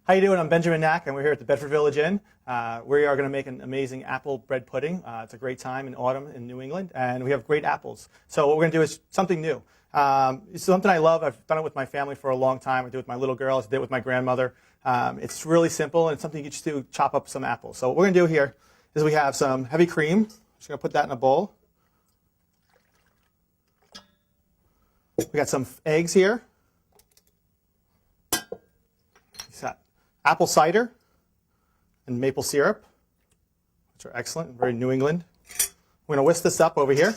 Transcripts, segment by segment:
How you doing? I'm Benjamin Knack, and we're here at the Bedford Village Inn. We are going to make an amazing apple bread pudding. It's a great time in autumn in New England, and we have great apples. So what we're going to do is something new. It's something I love. I've done it with my family for a long time. I do it with my little girls. I did it with my grandmother. It's really simple, and it's something you just do, chop up some apples. So what we're going to do here is we have some heavy cream. I'm just going to put that in a bowl. We got some eggs here. Apple cider and maple syrup, which are excellent, very New England. We're going to whisk this up over here.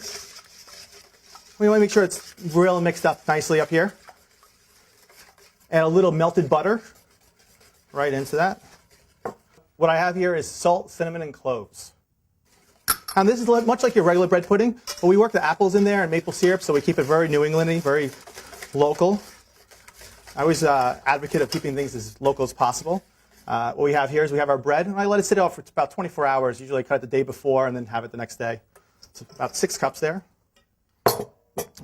We want to make sure it's real mixed up nicely up here. Add a little melted butter right into that. What I have here is salt, cinnamon, and cloves. Now this is much like your regular bread pudding, but we work the apples in there and maple syrup, so we keep it very New Englandy, very local. I always advocate of keeping things as local as possible. What we have here is we have our bread, and I let it sit out for about 24 hours. Usually I cut it the day before and then have it the next day. It's about 6 cups there. I'm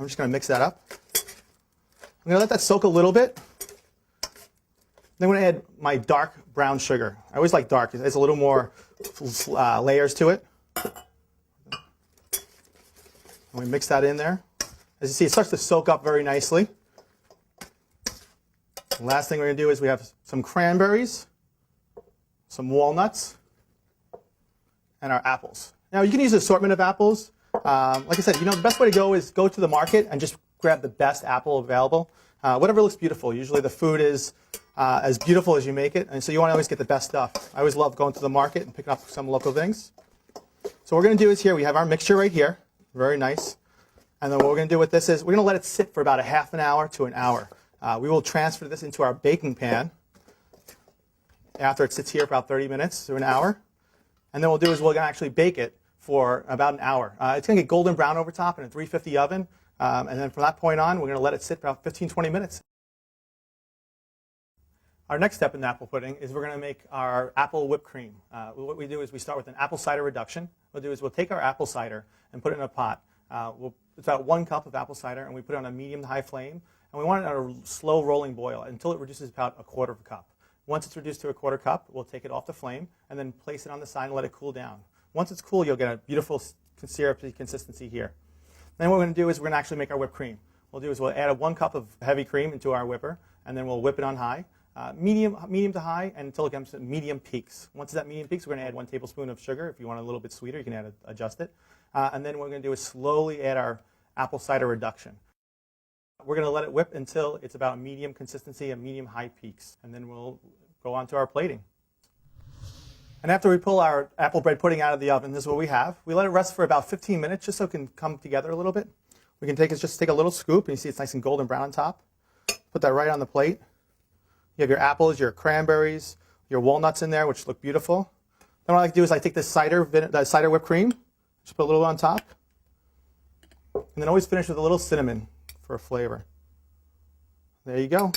just going to mix that up. I'm going to let that soak a little bit. Then I'm going to add my dark brown sugar. I always like dark. It has a little more layers to it. And we mix that in there. As you see, it starts to soak up very nicely. The last thing we're going to do is we have some cranberries, some walnuts, and our apples. Now you can use an assortment of apples. Like I said, the best way to go is go to the market and just grab the best apple available. Whatever looks beautiful. Usually the food is as beautiful as you make it, and so you want to always get the best stuff. I always love going to the market and picking up some local things. So what we're going to do is here we have our mixture right here, very nice. And then what we're going to do with this is we're going to let it sit for about a half an hour to an hour. We will transfer this into our baking pan after it sits here for about 30 minutes to an hour. And then what we'll do is we're going to actually bake it for about an hour. It's going to get golden brown over top in a 350 oven. And then from that point on, we're going to let it sit for about 15-20 minutes. Our next step in the apple pudding is we're going to make our AppleWhipped Cream. What we do is we start with an apple cider reduction. What we'll do is we'll take our apple cider and put it in a pot. It's about 1 cup of apple cider, and we put it on a medium to high flame. And we want it on a slow rolling boil until it reduces about 1/4 cup. Once it's reduced to 1/4 cup, we'll take it off the flame and then place it on the side and let it cool down. Once it's cool, you'll get a beautiful syrupy consistency here. Then what we're going to do is we're going to actually make our whipped cream. What we'll do is we'll add 1 cup of heavy cream into our whipper, and then we'll whip it on high, medium to high, and until it comes to medium peaks. Once it's at medium peaks, we're going to add 1 tablespoon of sugar. If you want it a little bit sweeter, you can adjust it. And then what we're going to do is slowly add our apple cider reduction. We're going to let it whip until it's about medium consistency and medium high peaks. And then we'll go on to our plating. And after we pull our apple bread pudding out of the oven, this is what we have. We let it rest for about 15 minutes just so it can come together a little bit. We can just take a little scoop, and you see it's nice and golden brown on top. Put that right on the plate. You have your apples, your cranberries, your walnuts in there, which look beautiful. Then what I like to do is I take this cider whipped cream, just put a little on top. And then always finish with a little cinnamon for a flavor. There you go.